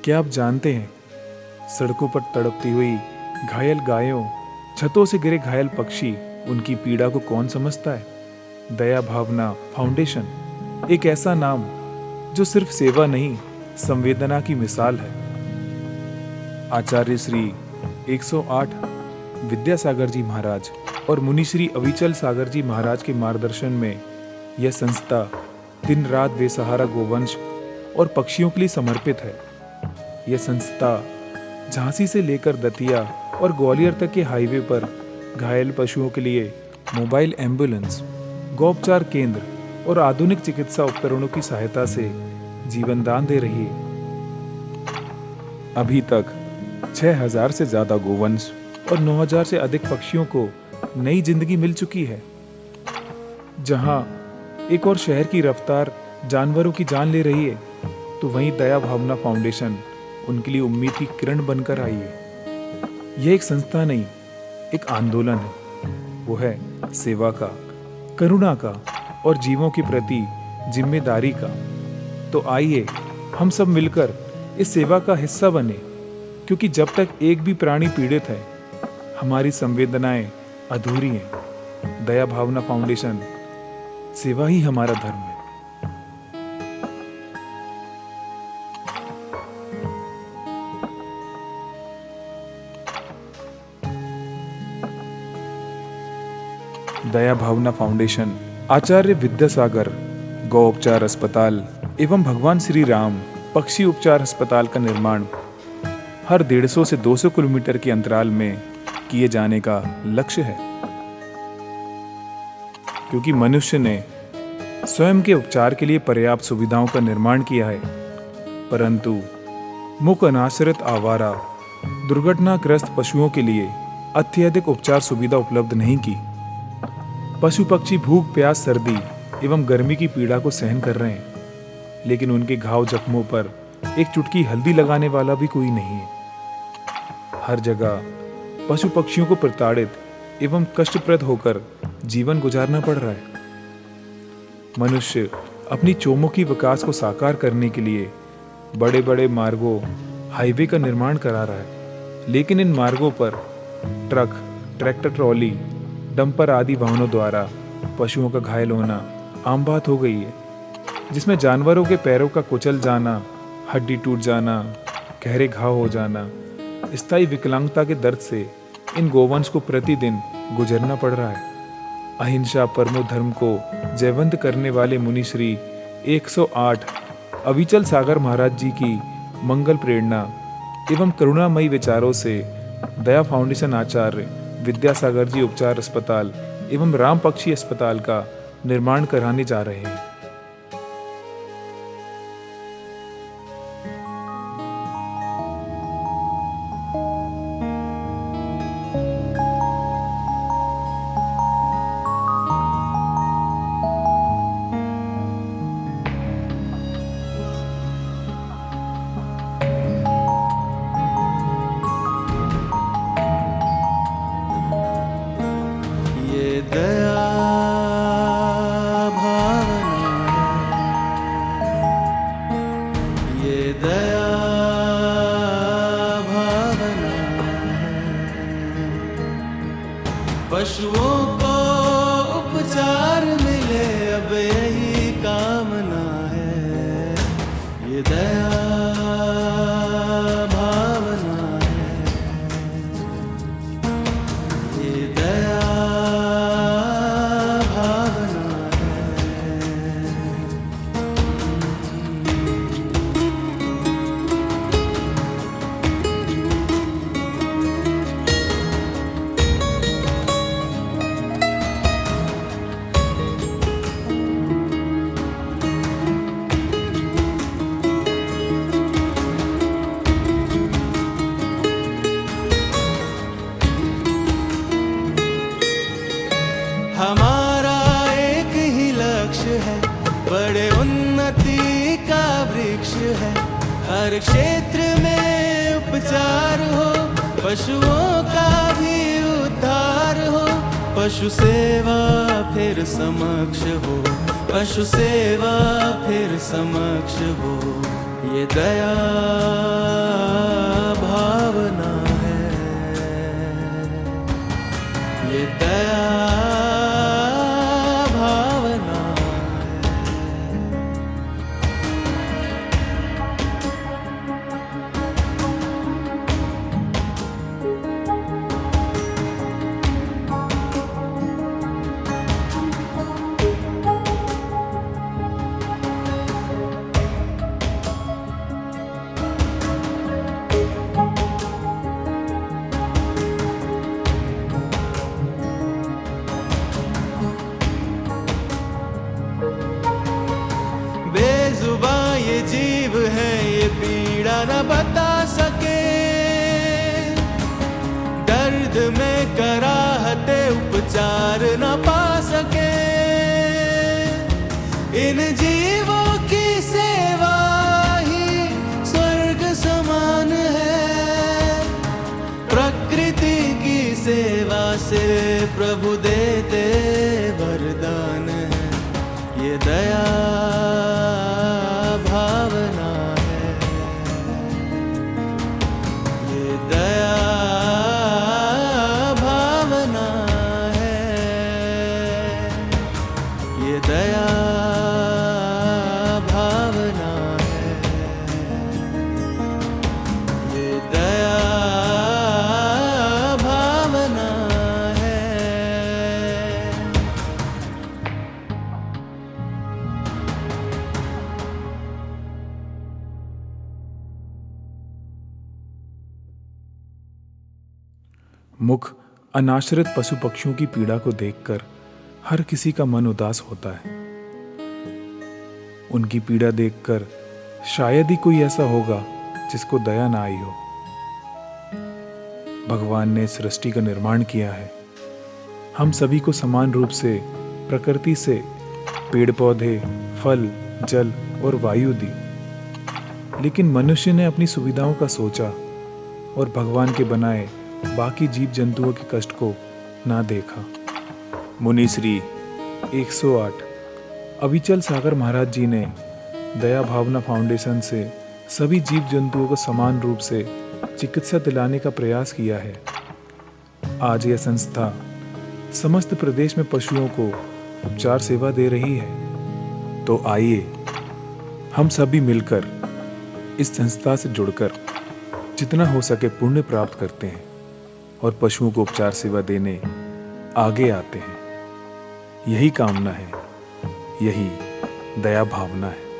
क्या आप जानते हैं, सड़कों पर तड़पती हुई घायल गायों, छतों से गिरे घायल पक्षी, उनकी पीड़ा को कौन समझता है? दया भावना फाउंडेशन, एक ऐसा नाम जो सिर्फ सेवा नहीं, संवेदना की मिसाल है। आचार्य श्री 108 विद्यासागर जी महाराज और मुनि श्री अविचल सागर जी महाराज के मार्गदर्शन में यह संस्था दिन रात बेसहारा गोवंश और पक्षियों के लिए समर्पित है। यह संस्था झांसी से लेकर दतिया और ग्वालियर तक के हाईवे पर घायल पशुओं के लिए मोबाइल एम्बुलेंस, गौपचार केंद्र और आधुनिक चिकित्सा उपकरणों की सहायता से जीवन दान दे रही है। अभी तक 6000 से ज्यादा गोवंश और 9000 से अधिक पक्षियों को नई जिंदगी मिल चुकी है। जहां एक और शहर की रफ्तार जानवरों की जान ले रही है, तो वहीं दया भावना फाउंडेशन उनके लिए उम्मीद की किरण बनकर आई है। यह एक संस्था नहीं, एक आंदोलन है। वो है सेवा का, करुणा का और जीवों के प्रति जिम्मेदारी का। तो आइए हम सब मिलकर इस सेवा का हिस्सा बने, क्योंकि जब तक एक भी प्राणी पीड़ित है, हमारी संवेदनाएं अधूरी हैं। दया भावना फाउंडेशन, सेवा ही हमारा धर्म है। दया भावना फाउंडेशन आचार्य विद्यासागर गौ उपचार अस्पताल एवं भगवान श्री राम पक्षी उपचार अस्पताल का निर्माण हर 150 से 200 किलोमीटर के अंतराल में किए जाने का लक्ष्य है, क्योंकि मनुष्य ने स्वयं के उपचार के लिए पर्याप्त सुविधाओं का निर्माण किया है, परंतु मूक अनाश्रित आवारा दुर्घटनाग्रस्त पशुओं के लिए अत्यधिक उपचार सुविधा उपलब्ध नहीं की। पशु पक्षी भूख प्यास सर्दी एवं गर्मी की पीड़ा को सहन कर रहे हैं, लेकिन उनके घाव जख्मों पर एक चुटकी हल्दी लगाने वाला भी कोई नहीं है। हर जगह पशु पक्षियों को प्रताड़ित एवं कष्टप्रद होकर जीवन गुजारना पड़ रहा है। मनुष्य अपनी चौमुखी विकास को साकार करने के लिए बड़े बड़े मार्गों, हाईवे का निर्माण करा रहा है, लेकिन इन मार्गों पर ट्रक, ट्रैक्टर ट्रॉली, डंपर आदि वाहनों द्वारा पशुओं का घायल होना आम बात हो गई है, जिसमें जानवरों के पैरों का कुचल जाना, हड्डी टूट जाना, गहरे घाव हो जाना, स्थायी विकलांगता के दर्द से इन गोवंश को प्रतिदिन गुजरना पड़ रहा है। अहिंसा परमो धर्म को जयवंत करने वाले मुनि श्री 108 अविचल सागर महाराज जी की मंगल प्रेरणा एवं करुणामयी विचारों से दया फाउंडेशन आचार्य विद्यासागर जी उपचार अस्पताल एवं राम पक्षी अस्पताल का निर्माण कराने जा रहे हैं। पशुओं को उपचार मिले, अब यही कामना है। ये दया भावना है, ये दया भावना है। हमारा एक ही लक्ष्य है, बड़े उन्नति का वृक्ष है। हर क्षेत्र में उपचार हो, पशुओं का भी उद्धार हो। पशु सेवा फिर समक्ष हो, पशु सेवा फिर समक्ष हो। ये दया न बता सके, दर्द में कराहते उपचार न पा सके। इन जीवों की सेवा ही स्वर्ग समान है, प्रकृति की सेवा से प्रभु देते वरदान है। ये दया भावना है, ये दया भावना है, ये दया भावना है, ये दया भावना है। मुख अनाश्रित पशु पक्षियों की पीड़ा को देखकर हर किसी का मन उदास होता है। उनकी पीड़ा देखकर शायद ही कोई ऐसा होगा जिसको दया ना आई हो। भगवान ने सृष्टि का निर्माण किया है, हम सभी को समान रूप से प्रकृति से पेड़ पौधे, फल, जल और वायु दी, लेकिन मनुष्य ने अपनी सुविधाओं का सोचा और भगवान के बनाए बाकी जीव जंतुओं के कष्ट को ना देखा। मुनिश्री 108 अविचल सागर महाराज जी ने दया भावना फाउंडेशन से सभी जीव जंतुओं को समान रूप से चिकित्सा दिलाने का प्रयास किया है। आज यह संस्था समस्त प्रदेश में पशुओं को उपचार सेवा दे रही है। तो आइए हम सभी मिलकर इस संस्था से जुड़कर जितना हो सके पुण्य प्राप्त करते हैं और पशुओं को उपचार सेवा देने आगे आते हैं। यही कामना है, यही दया भावना है।